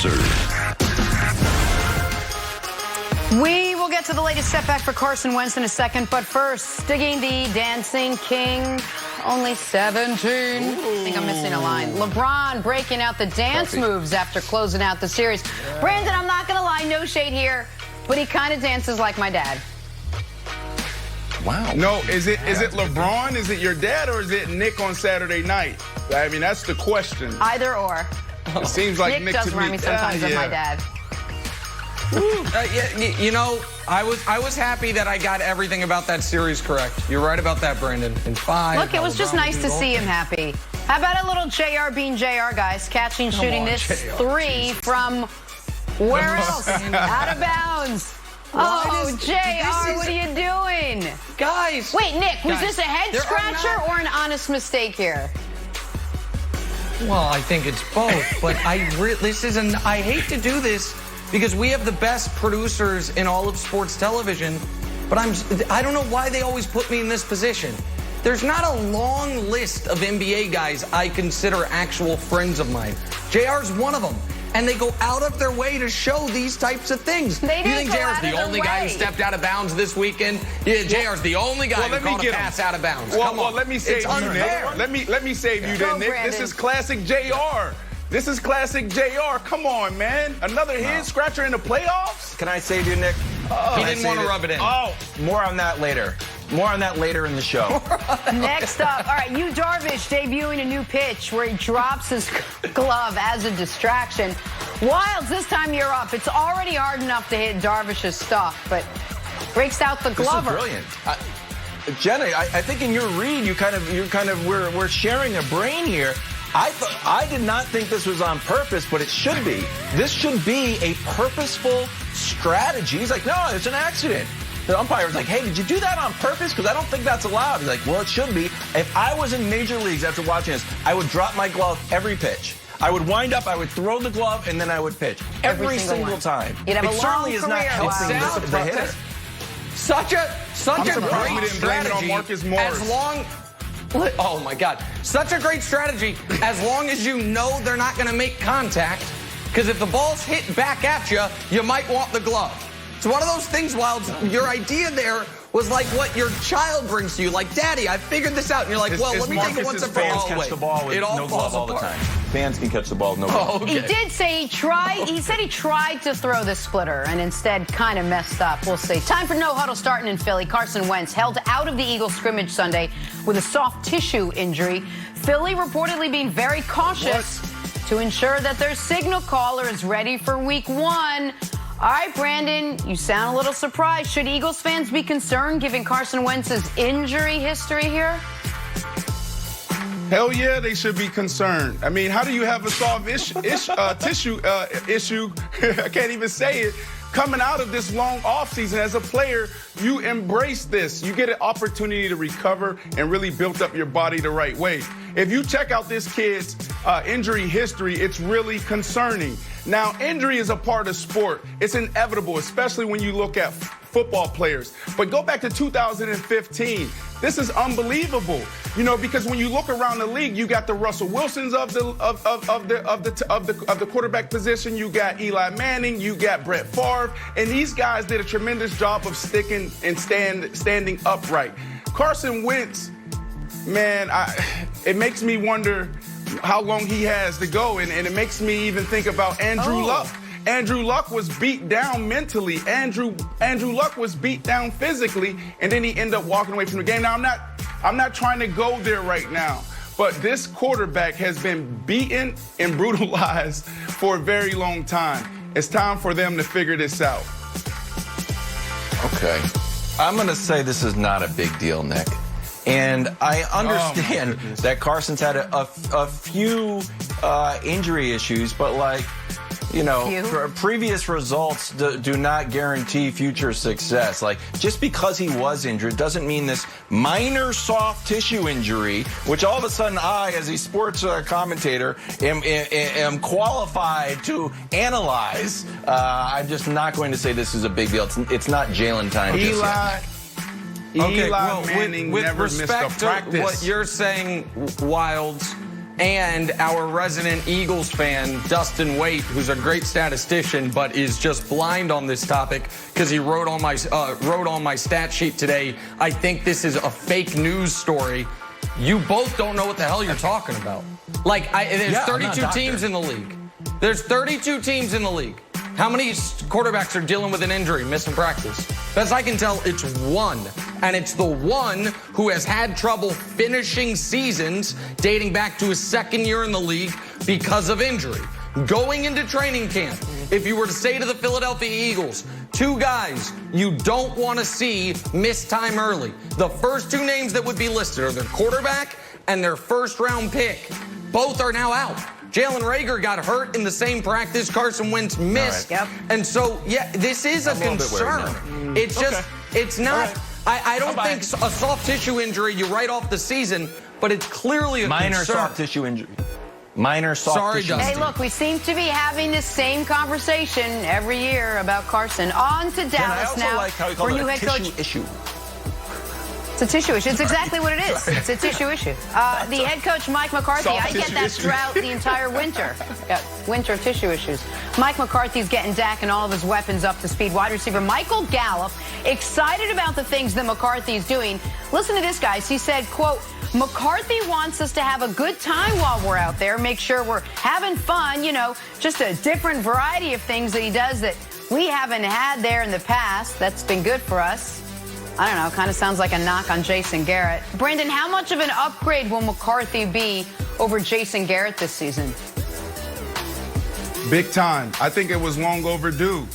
answers. We will get to the latest setback for Carson Wentz in a second, but first, digging the dancing king, only 17. I think I'm missing a line. LeBron breaking out the dance moves after closing out the series. Brandon, I'm not going to lie, no shade here, but he kind of dances like my dad. Wow. No, is it LeBron? Is it your dad, or is it Nick on Saturday night? I mean, that's the question. Either or. It seems like Nick does to remind me sometimes of my dad. You know, I was happy that I got everything about that series correct. You're right about that, Brandon. In 5. Look, it was just nice to see him happy. How about a little JR being JR, guys? Catching, shooting this JR, 3 from where else? Out of bounds. Oh, JR, what are you doing? Guys. Wait, Nick, was this a head scratcher or an honest mistake here? Well, I think it's both, but I hate to do this because we have the best producers in all of sports television, but I don't know why they always put me in this position. There's not a long list of NBA guys I consider actual friends of mine. JR's one of them. And they go out of their way to show these types of things. They you think JR's the only guy who stepped out of bounds this weekend? Yeah, JR's the only guy who caught a pass out of bounds. Well, let me save you, Nick. Let me save you then, Nick. Brandon. This is classic JR. This is classic JR. Come on, man. Another head scratcher in the playoffs? Can I save you, Nick? He didn't want to rub it in. Oh, More on that later. More on that later in the show. Next up, all right, Darvish debuting a new pitch where he drops his glove as a distraction. Wilds, this time you're up. It's already hard enough to hit Darvish's stuff, but breaks out the glover. This is brilliant. Jenna, I think in your read, we're sharing a brain here. I did not think this was on purpose, but it should be. This should be a purposeful strategy. He's like, no, it's an accident. The umpire was like, hey, did you do that on purpose? Because I don't think that's allowed. He's like, well, it should be. If I was in major leagues after watching this, I would drop my glove every pitch. I would wind up, I would throw the glove, and then I would pitch. Every single time. You'd have it a certainly long is not career. helping the hitter. Such a great strategy. As long, oh my God, such a great strategy as long as you know they're not going to make contact. Because if the ball's hit back at you, you might want the glove. It's one of those things, Wilds, your idea there was like what your child brings to you. Like, Daddy, I figured this out. And you're like, well, let me take it one step further. Fans catch the ball with no glove all the time. Fans can catch the ball with no glove. He did say he said he tried to throw the splitter and instead kind of messed up. We'll see. Time for No Huddle starting in Philly. Carson Wentz held out of the Eagles scrimmage Sunday with a soft tissue injury. Philly reportedly being very cautious to ensure that their signal caller is ready for week 1. All right, Brandon, you sound a little surprised. Should Eagles fans be concerned given Carson Wentz's injury history here? hell yeah, they should be concerned. I mean, how do you have a soft tissue issue? I can't even say it. Coming out of this long offseason as a player, you embrace this. You get an opportunity to recover and really build up your body the right way. If you check out this kid's injury history, it's really concerning. Now, injury is a part of sport. It's inevitable, especially when you look at football players. But go back to 2015. This is unbelievable. You know, because when you look around the league, you got the Russell Wilsons of the quarterback position. You got Eli Manning. You got Brett Favre, and these guys did a tremendous job of sticking and standing upright. Carson Wentz, man, it makes me wonder how long he has to go, and it makes me even think about Andrew Luck. Andrew Luck was beat down mentally. Andrew Luck was beat down physically, and then he ended up walking away from the game. Now, I'm not trying to go there right now, but this quarterback has been beaten and brutalized for a very long time. It's time for them to figure this out. Okay. I'm going to say this is not a big deal, Nick. And I understand that Carson's had a few injury issues, but like, you know, previous results do not guarantee future success. Like, just because he was injured doesn't mean this minor soft tissue injury, which all of a sudden I, as a sports commentator, am qualified to analyze. I'm just not going to say this is a big deal. It's not Jalen time. Eli Manning with never respect missed a practice. to what you're saying, Wilds, and our resident Eagles fan, Dustin Waite, who's a great statistician, but is just blind on this topic because he wrote on my stat sheet today, I think this is a fake news story. You both don't know what the hell you're talking about. Like, there's 32 teams in the league. There's 32 teams in the league. How many quarterbacks are dealing with an injury, missing practice? Best I can tell, it's one. And it's the one who has had trouble finishing seasons dating back to his second year in the league because of injury. Going into training camp, if you were to say to the Philadelphia Eagles, 2 guys you don't want to see miss time early, the first 2 names that would be listed are their quarterback and their first-round pick. Both are now out. Jalen Reagor got hurt in the same practice Carson Wentz missed. Right. Yep. And so, yeah, this is a concern. It's just, it's not, I don't think a soft tissue injury, you write off the season, but it's clearly a minor concern. soft tissue injury. Minor soft tissue. Hey, look, we seem to be having the same conversation every year about Carson. On to Dallas I also now. like how you call it a tissue issue. It's a tissue issue. It's exactly what it is. It's a tissue issue. The head coach, Mike McCarthy, I get that throughout the entire winter. Winter tissue issues. Mike McCarthy's getting Dak and all of his weapons up to speed. Wide receiver Michael Gallup, excited about the things that McCarthy is doing. Listen to this, guys. He said, quote, McCarthy wants us to have a good time while we're out there, make sure we're having fun, you know, just a different variety of things that he does that we haven't had there in the past. That's been good for us. I don't know, kind of sounds like a knock on Jason Garrett. Brandon, how much of an upgrade will McCarthy be over Jason Garrett this season? Big time. I think it was long overdue.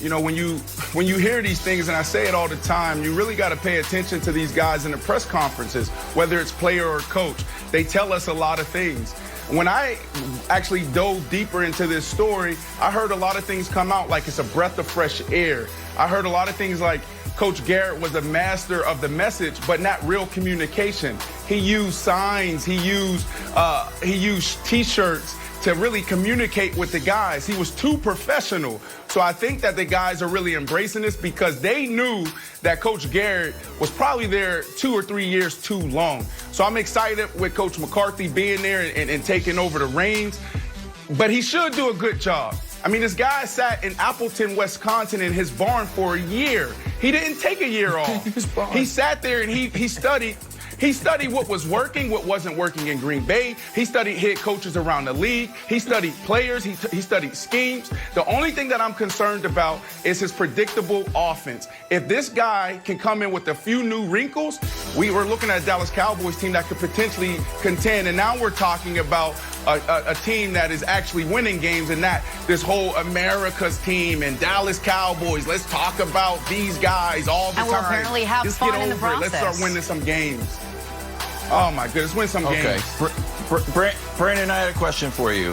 You know, when you hear these things, and I say it all the time, you really got to pay attention to these guys in the press conferences, whether it's player or coach. They tell us a lot of things. When I actually dove deeper into this story, I heard a lot of things come out like it's a breath of fresh air. I heard a lot of things like Coach Garrett was a master of the message, but not real communication. He used signs, he used T-shirts to really communicate with the guys. He was too professional. So I think that the guys are really embracing this because they knew that Coach Garrett was probably there 2 or 3 years too long. So I'm excited with Coach McCarthy being there and taking over the reins. But he should do a good job. I mean, this guy sat in Appleton, Wisconsin in his barn for a year. He didn't take a year off. He sat there and he studied. He studied what was working, what wasn't working in Green Bay. He studied head coaches around the league. He studied players. He studied schemes. The only thing that I'm concerned about is his predictable offense. If this guy can come in with a few new wrinkles, we were looking at a Dallas Cowboys team that could potentially contend. And now we're talking about a team that is actually winning games and not this whole America's team and Dallas Cowboys. Let's talk about these guys all the time. And we'll apparently have Just fun get in the over it. process. Let's start winning some games. Oh, my goodness. Win some games. Brandon, I had a question for you.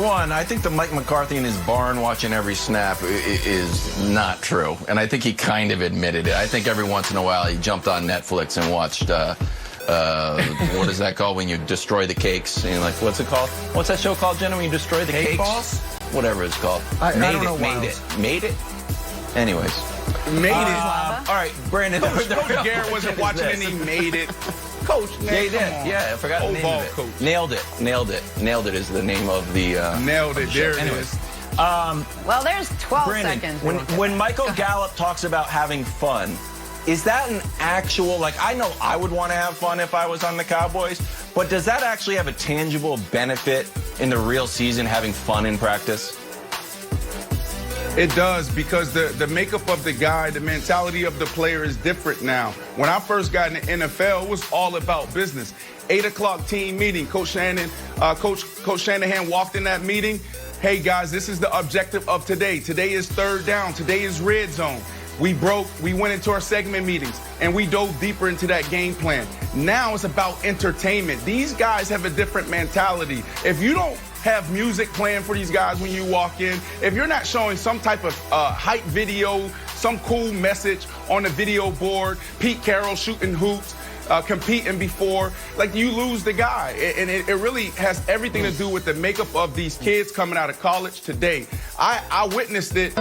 One, I think the Mike McCarthy in his barn watching every snap is not true. And I think he kind of admitted it. I think every once in a while he jumped on Netflix and watched, what is that called when you destroy the cakes? And you're like, what's it called? What's that show called, Jenna, when you destroy the cakes? Boss? Whatever it's called. I don't know. Made it? Anyways. Made it. All right, Brandon. Coach Garrett wasn't watching and he made it. Coach, man, yeah, he did. Yeah, I forgot the name of it. Coach. Nailed it is the name of the Nailed it. There it is. Well, there's 12 Brandon, seconds. when Michael Gallup talks about having fun, is that an actual, like, I know I would want to have fun if I was on the Cowboys, but does that actually have a tangible benefit in the real season, having fun in practice? It does, because the makeup of the guy, the mentality of the player is different now. When I first got in the NFL, it was all about business. 8 o'clock team meeting. Coach Shanahan walked in that meeting. Hey, guys, this is the objective of today. Today is third down. Today is red zone. We went into our segment meetings, and we dove deeper into that game plan. Now it's about entertainment. These guys have a different mentality. If you don't have music playing for these guys when you walk in, if you're not showing some type of hype video, some cool message on the video board, Pete Carroll shooting hoops, competing before, like, you lose the guy. And it really has everything to do with the makeup of these kids coming out of college today. I witnessed it.